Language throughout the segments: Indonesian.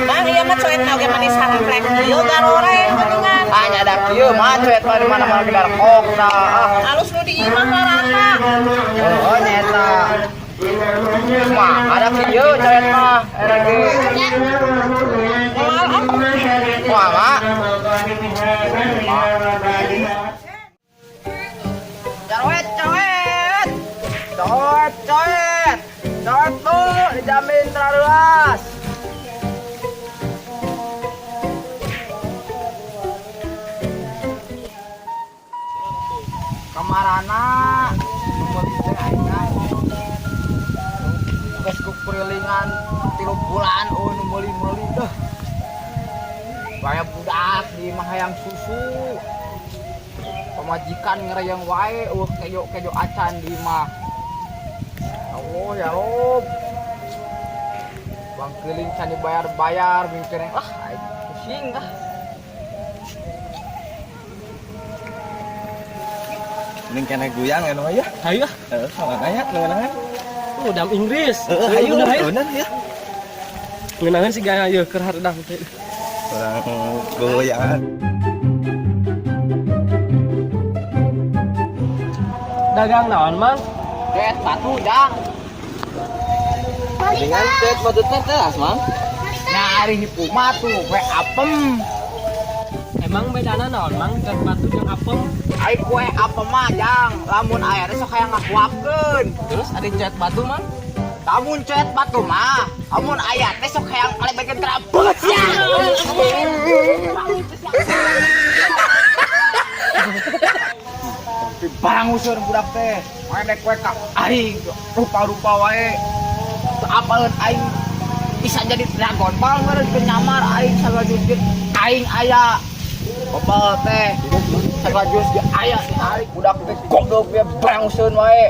Bang, iya mah cuek oge manis sarang rek kieu garore mendingan. Hanya ada kieu mah cuek mah di mana-mana gelar kok tah. Halus nu di imah marana. Oh nyeta. Mah ada kieu cuek mah era ge. Moal ah. Wah mah. Coet coet. Coet coet. Coet tuh dijamin teraluas. Kamarana mobil aingna geus ku perilingan 3 bulan nu meuli-meuli teh baya budak di mah hayang susu pamajikan ngereyeng wae kejo acan di mah Allah ya Rob bang keuling can dibayar-bayar mingkereng aing pusing dah. Mending kena goyang anu aya. Hayu ah. Salah aya ngeunangan. Dam Inggris. Hayu bener ya. Ngeunangan si gaya ieu keur hardang teh. Orang goyangan. Dagang naon, Mang? Cet batu jang. Dengan cet batu teh teras, Mang. Nah hari ini puma tuh kue apem. Emang bedana naon, Mang? Cat batu jeung apem. Ai kue apem mah jang, lamun airnya sok kayak ngakuapkeun. Terus ada cat batu, Mang? Lamun cet batu mah, lamun aya teh sok kayak ngalebekeun kerabut ya. Barang useur budak teh, mandek kue ka aing rupa-rupa wae. Teu apaleun aing bisa jadi Dragon Ball meureun ke nyamar aing salajutkeun aing aya. Bobal teh, salajus ge aya tarik budak teh goblok we barang useur wae.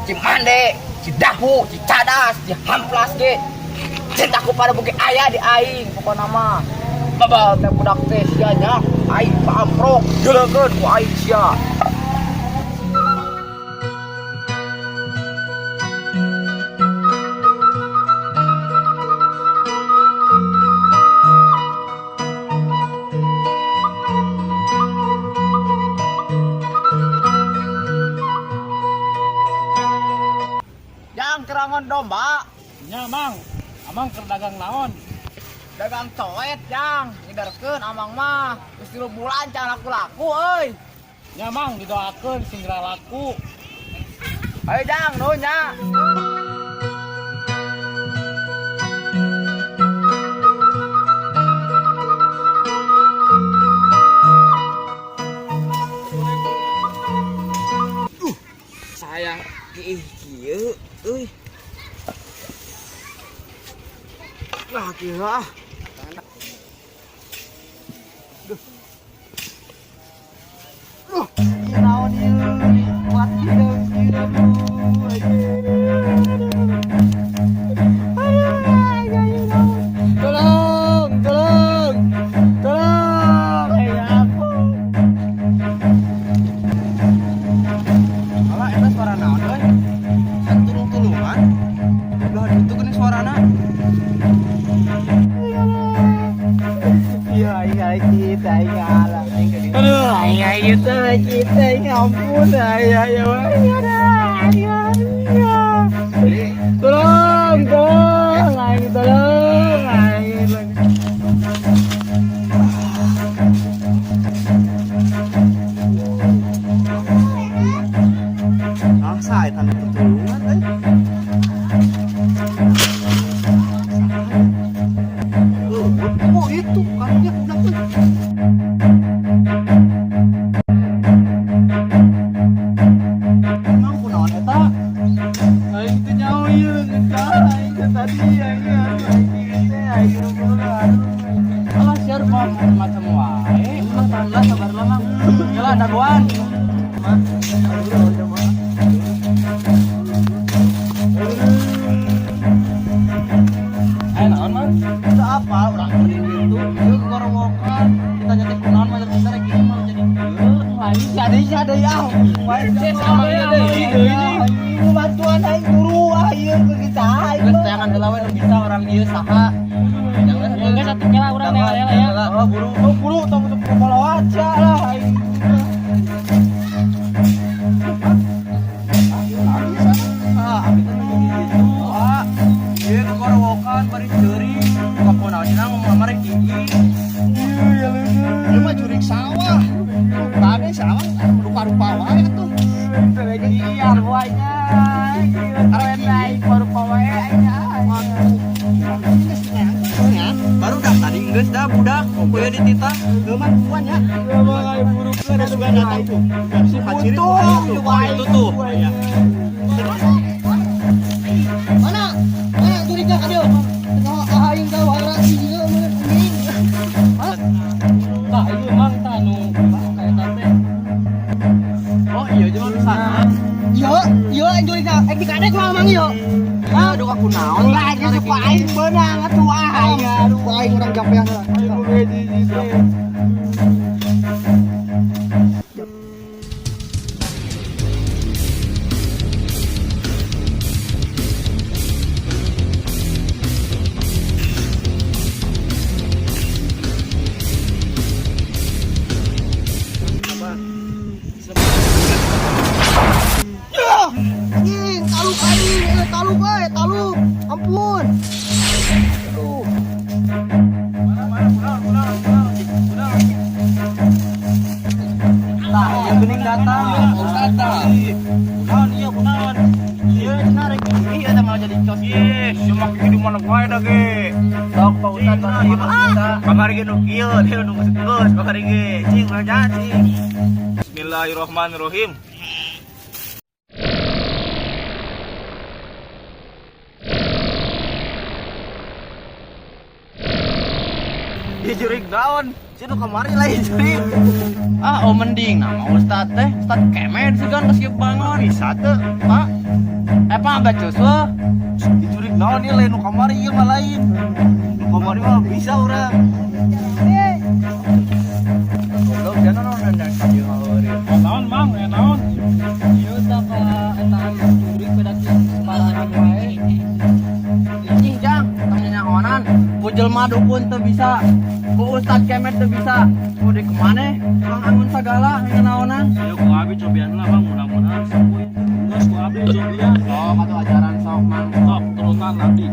Cimande, Cidahu, Cicadas, Cihamplas ge. Cintaku pada buki aya di aing pokona mah. Bobal teh budak teh sia nya aing pamprok geulegeun ku aing sia. Kerangan domba. Nya, Mang. Amang keur dagang naon? Dagang coet, Jang. Ngiderkeun amang mah. Geus 3 bulan can laku-laku euy. Nya, Mang, didoakeun segera laku. Ayo, Jang, nuhun nya. Sayang kieu euy. Lah kira. Duh. Naon ieu? Kuat kieu. Tolong. Ayah aku. Alah eta suara naon euy? Can tulung-tulungan. Udah itu geuning suarana. Iya kita ngalah. Aduh, kita ngampun ya. Tolong. Ah, sae tan tulungan euy. Oh, itu karunya budak tuh. Emang kunaon eta? Aing teh nyaho ieu aing teh tadi aing Alah, siar mah macam wae. Mang tangga sabar lah, Mang. Yalah, dagoan. Naon, Mang? Itu apa? Urang geuning gitu. Ieu kegorowokan. Kita nyetik kunaon mah jadi rek ieu mah jadi. Lain si ade si bisa deh ya. Sama ini bantuan aing guru ayeuna ke kita. Geus jangan gelawan bisa orang ieu saha. Jangan enggak satu kala urang lela ya. Oh buru tong kepala aja lah aing. Ieu ngorowokan bari ceuri. Kaponauna ngomong mah rek gigi. Ieu mah jurik sawah. Babe sawah rupa-rupa wae atuh. Iya ruanya. Keren naik rupa wae aya. Baru dah tadi geus dah budak kuya dititah. Geuman buan ya. Buru ke ada juga data itu. Si Hacirit itu tuh. Mana? Mana jurik ka dia? Aing ka wara ieu meuning. Tah ieu mang tanu kayak tante. Oh iya jeung sana. Iya jurik ka. Dikade ku mang ieu. Ah, aduh aku naon lagi supaya aing beunang atuh aing. Aduh aing urang gapean. Aing bedi teh. Taluk, ampun. Aduh. Tah, yang gening datang, Ustaz tah. Kunaon ieu kunaon? Ieu narek ini ada malah jadi cos. Ih, cuma hidup mana wae dah ge. Sok Pak Ustaz kita. Kamari ge nu kieu, dia nu geus kamari ge. Cing aja cing. Bismillahirrahmanirrahim. Jurik daun, sinu kemari lah jurik. Oh mending nama Ustaz teh, Ustaz kemet segan geus bangun. Bisa tuh, Pak. Apa bacos we? Jurik daun ieu lain nu kamari ieu mah lain. Nu kamari mah bisa urang. Goblok jangan naon dan ieu ngaweureun. Naon Mang, ya naon? Ieu tah ka eta jurik pedaki sembarangan wae. Anjing jang, tanya nyahonan. Ku jelema dukun teu bisa. Ku Ustaz kemet teu bisa. Ku di kemana? Bang angun sagala nganaonan. Ayo ku abi cobian lah Bang, mudah-mudahan sembuh. Geus ku abi cobian. Sok atuh ajaran sok Mang. Sok turutan nanti.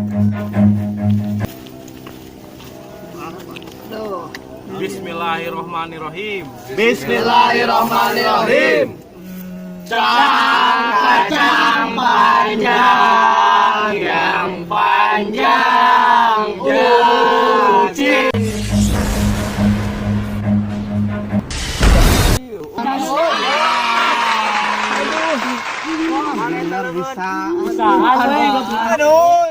Bismillahirrahmanirrahim. Bismillahirrahmanirrahim. Kacang panjang yang panjang uci. Bener bisa. Aduh,